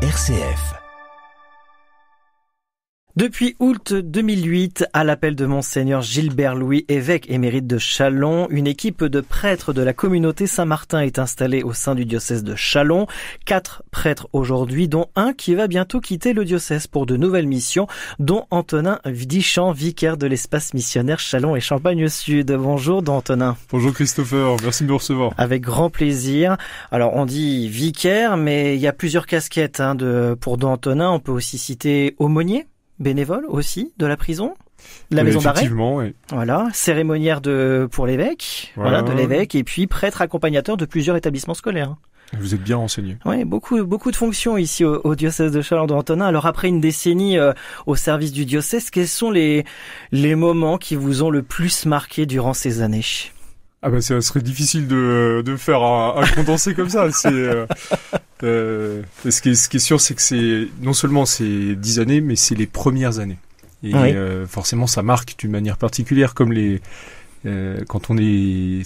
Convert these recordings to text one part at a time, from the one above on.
RCF. Depuis août 2008, à l'appel de Monseigneur Gilbert Louis, évêque émérite de Châlons, une équipe de prêtres de la communauté Saint-Martin est installée au sein du diocèse de Châlons. 4 prêtres aujourd'hui, dont un qui va bientôt quitter le diocèse pour de nouvelles missions, dont Antonin Dichamp, vicaire de l'espace missionnaire Châlons et Champagne-Sud. Bonjour, don Antonin. Bonjour Christopher, merci de me recevoir. Avec grand plaisir. Alors on dit vicaire, mais il y a plusieurs casquettes pour don Antonin. On peut aussi citer aumônier, bénévole aussi de la prison, de la maison d'arrêt. Effectivement, oui. Voilà, cérémoniaire pour l'évêque, voilà, de l'évêque, et puis prêtre accompagnateur de plusieurs établissements scolaires. Vous êtes bien renseigné. Oui, beaucoup de fonctions ici au diocèse de Châlons d'Antonin. Alors après une décennie au service du diocèse, quels sont les moments qui vous ont le plus marqué durant ces années ? Ah bah ça serait difficile de faire un condensé comme ça. Ce qui est sûr, c'est que c'est non seulement ces 10 années, mais c'est les premières années. Et oui. Forcément, ça marque d'une manière particulière, comme ce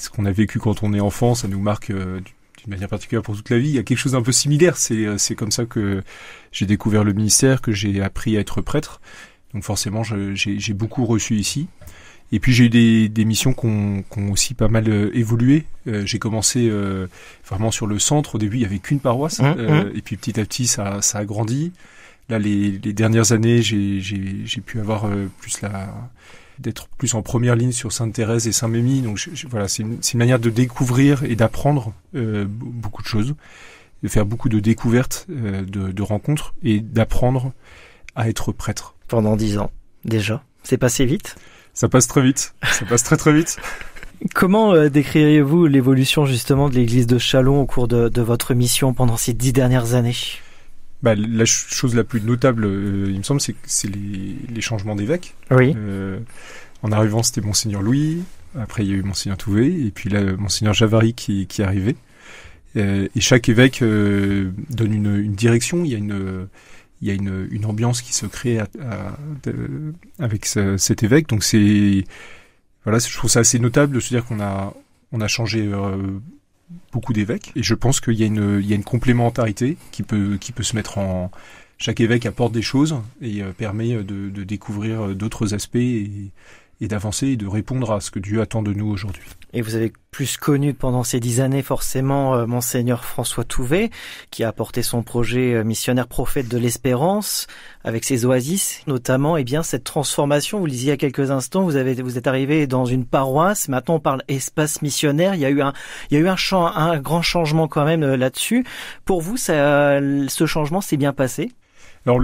qu'on a vécu quand on est enfant, ça nous marque d'une manière particulière pour toute la vie. Il y a quelque chose d'un peu similaire. C'est comme ça que j'ai découvert le ministère, que j'ai appris à être prêtre. Donc forcément, j'ai beaucoup reçu ici. Et puis j'ai eu des missions qui ont aussi pas mal évolué. J'ai commencé vraiment sur le centre. Au début, il y avait qu'une paroisse, et puis petit à petit, ça a grandi. Là, les dernières années, j'ai pu avoir d'être plus en première ligne sur Sainte-Thérèse et Saint-Mémy. Donc voilà, c'est une manière de découvrir et d'apprendre beaucoup de choses, de faire beaucoup de découvertes, de rencontres et d'apprendre à être prêtre. Pendant 10 ans déjà, c'est passé vite. Ça passe très vite, ça passe très très vite. Comment décririez-vous l'évolution justement de l'église de Châlons au cours de votre mission pendant ces 10 dernières années ? La chose la plus notable, il me semble, c'est les changements d'évêques. Oui. En arrivant, c'était Monseigneur Louis, après il y a eu Monseigneur Touvet, et puis là, Monseigneur Javary qui est arrivé. Et chaque évêque donne une direction, il y a une ambiance qui se crée avec cet évêque. Donc je trouve ça assez notable de se dire qu'on a changé beaucoup d'évêques. Et je pense qu'il y a une complémentarité qui peut se mettre en... Chaque évêque apporte des choses et permet de découvrir d'autres aspects et d'avancer et de répondre à ce que Dieu attend de nous aujourd'hui. Et vous avez plus connu pendant ces 10 années forcément Monseigneur François Touvet, qui a apporté son projet missionnaire prophète de l'espérance, avec ses oasis notamment. Et bien cette transformation, vous le disiez il y a quelques instants, vous êtes arrivé dans une paroisse, maintenant on parle espace missionnaire, il y a eu un grand changement quand même là-dessus. Pour vous, ce changement s'est bien passé ? Alors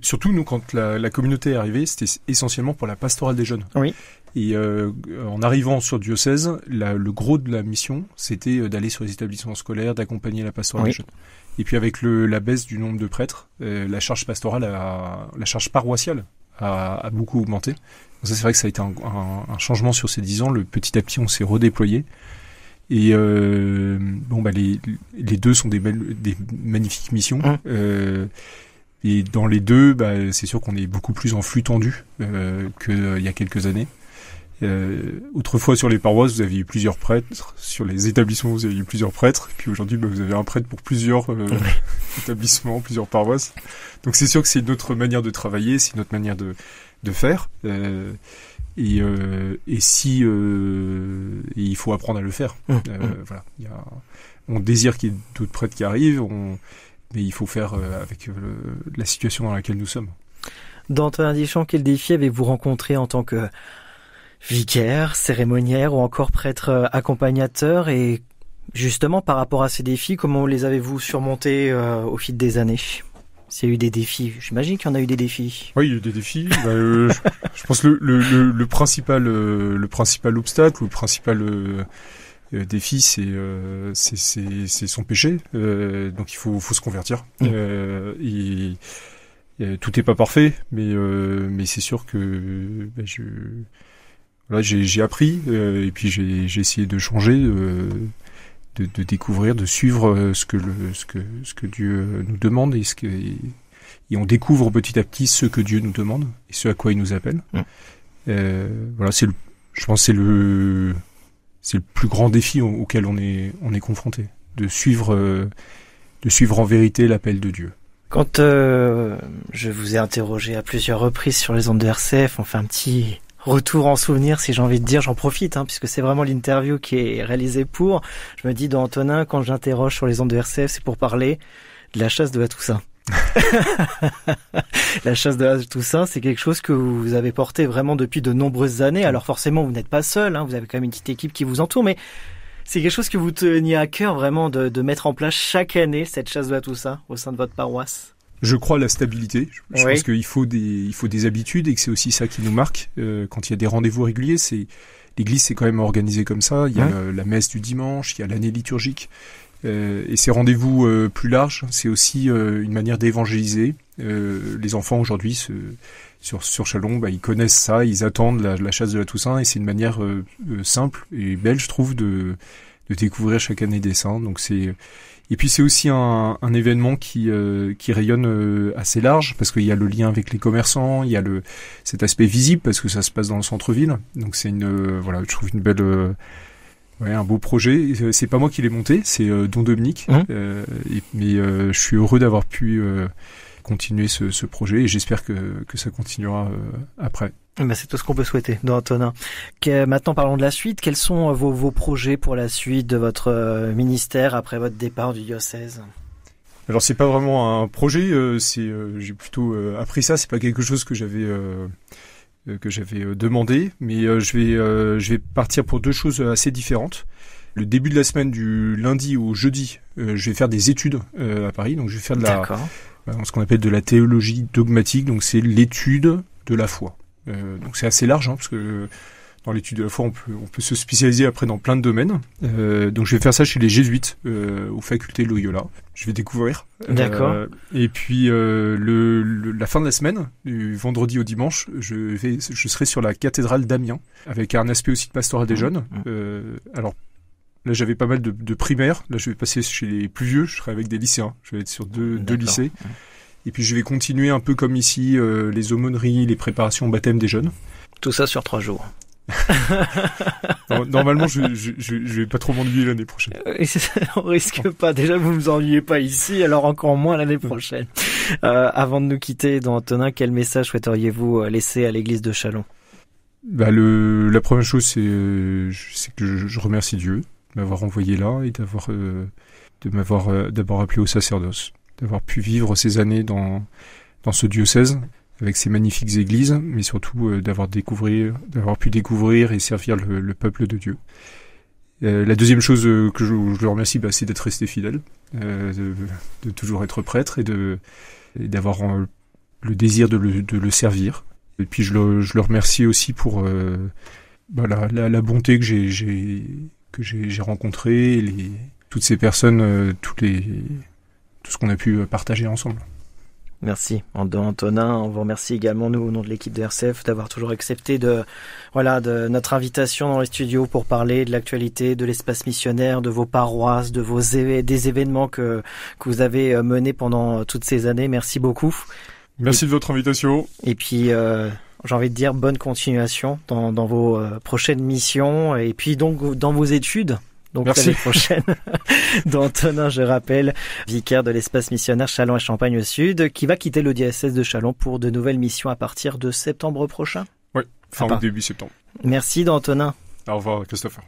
surtout nous, quand la communauté est arrivée, c'était essentiellement pour la pastorale des jeunes. Oui. Et en arrivant sur le diocèse, le gros de la mission, c'était d'aller sur les établissements scolaires, d'accompagner la pastorale des jeunes. Et puis avec la baisse du nombre de prêtres, la charge pastorale, la charge paroissiale a beaucoup augmenté. Donc ça, c'est vrai que ça a été un changement sur ces 10 ans. Petit à petit, on s'est redéployé. Et les deux sont des magnifiques missions. Et dans les deux, c'est sûr qu'on est beaucoup plus en flux tendu qu'il y a quelques années. Autrefois, sur les paroisses, vous aviez eu plusieurs prêtres. Sur les établissements, vous avez eu plusieurs prêtres. Et puis aujourd'hui, vous avez un prêtre pour plusieurs établissements, plusieurs paroisses. Donc c'est sûr que c'est une autre manière de travailler, c'est une autre manière de faire. Et il faut apprendre à le faire. Voilà. On désire qu'il y ait d'autres prêtres qui arrivent. Mais il faut faire avec la situation dans laquelle nous sommes. Don Antonin Dichamp, quel défi avez-vous rencontré en tant que vicaire, cérémoniaire ou encore prêtre accompagnateur ? Et justement, par rapport à ces défis, comment les avez-vous surmontés au fil des années ? S'il y a eu des défis, j'imagine qu'il y en a eu des défis. Oui, il y a eu des défis. Je pense que le principal obstacle ou le principal... défi, c'est son péché, donc il faut se convertir. Tout est pas parfait, mais c'est sûr que j'ai appris et puis j'ai essayé de changer, de découvrir, de suivre ce que Dieu nous demande et on découvre petit à petit ce que Dieu nous demande et ce à quoi il nous appelle. Je pense que c'est le plus grand défi auquel on est confronté, de suivre en vérité l'appel de Dieu. Quand je vous ai interrogé à plusieurs reprises sur les ondes de RCF, on fait un petit retour en souvenir, si j'ai envie de dire, j'en profite, puisque c'est vraiment l'interview qui est réalisée pour. Je me dis, dans Antonin, quand j'interroge sur les ondes de RCF, c'est pour parler de la chasse de la Toussaint. La chasse de la Toussaint, c'est quelque chose que vous avez porté vraiment depuis de nombreuses années. Alors forcément, vous n'êtes pas seul, vous avez quand même une petite équipe qui vous entoure, mais c'est quelque chose que vous teniez à cœur vraiment de mettre en place chaque année, cette chasse de la Toussaint, au sein de votre paroisse. Je crois à la stabilité. Je pense qu'il faut des habitudes et que c'est aussi ça qui nous marque. Quand il y a des rendez-vous réguliers, l'église c'est quand même organisé comme ça. Il y a la messe du dimanche, il y a l'année liturgique. Et ces rendez-vous plus larges, c'est aussi une manière d'évangéliser. Les enfants aujourd'hui sur Châlons, ils connaissent ça, ils attendent la chasse de la Toussaint et c'est une manière simple et belle, je trouve, de découvrir chaque année des saints. Donc et puis c'est aussi un événement qui rayonne assez large parce qu'il y a le lien avec les commerçants, il y a cet aspect visible parce que ça se passe dans le centre-ville. Donc c'est je trouve une belle un beau projet. C'est pas moi qui l'ai monté, c'est Don Dominique. Mais je suis heureux d'avoir pu continuer ce projet et j'espère que ça continuera après. C'est tout ce qu'on peut souhaiter dans Antonin. Maintenant, parlons de la suite. Quels sont vos projets pour la suite de votre ministère après votre départ du diocèse ? Alors, c'est pas vraiment un projet. J'ai plutôt appris ça. C'est pas quelque chose que j'avais demandé, mais je vais partir pour deux choses assez différentes. Le début de la semaine, du lundi au jeudi, je vais faire des études à Paris. Donc, je vais faire ce qu'on appelle de la théologie dogmatique. Donc, c'est l'étude de la foi. Donc c'est assez large parce que dans l'étude de la foi on peut se spécialiser après dans plein de domaines. Donc je vais faire ça chez les jésuites aux facultés Loyola. Je vais découvrir. D'accord. Et puis la fin de la semaine, du vendredi au dimanche, je serai sur la cathédrale d'Amiens avec un aspect aussi de pastorat des jeunes. Alors là j'avais pas mal de primaires. Là je vais passer chez les plus vieux. Je serai avec des lycéens. Je vais être sur deux lycées. Et puis je vais continuer un peu comme ici, les aumôneries, les préparations au baptême des jeunes. Tout ça sur 3 jours. Normalement, je vais pas trop m'ennuyer l'année prochaine. On risque pas. Déjà, vous ne vous ennuyez pas ici, alors encore moins l'année prochaine. Avant de nous quitter, dans Antonin, quel message souhaiteriez-vous laisser à l'église de Châlons ? La première chose, c'est que je remercie Dieu de m'avoir envoyé là et de m'avoir d'abord appelé au sacerdoce. D'avoir pu vivre ces années dans ce diocèse avec ces magnifiques églises, mais surtout d'avoir pu découvrir et servir le peuple de Dieu. La deuxième chose que je le remercie, c'est d'être resté fidèle, de toujours être prêtre et d'avoir le désir de le servir. Et puis je le remercie aussi pour la bonté que j'ai rencontrée, toutes ces personnes, tout ce qu'on a pu partager ensemble. Merci. Antonin, on vous remercie également, nous, au nom de l'équipe de RCF, d'avoir toujours accepté de notre invitation dans les studios pour parler de l'actualité, de l'espace missionnaire, de vos paroisses, des événements que vous avez menés pendant toutes ces années. Merci beaucoup. Merci de votre invitation. Et puis, j'ai envie de dire bonne continuation dans vos prochaines missions et puis donc dans vos études. Donc l'année prochaine, d'Antonin, je rappelle, vicaire de l'espace missionnaire Châlons et Champagne au Sud, qui va quitter le diocèse de Châlons pour de nouvelles missions à partir de septembre prochain. Oui, fin ou début septembre. Merci d'Antonin. Au revoir Christopher.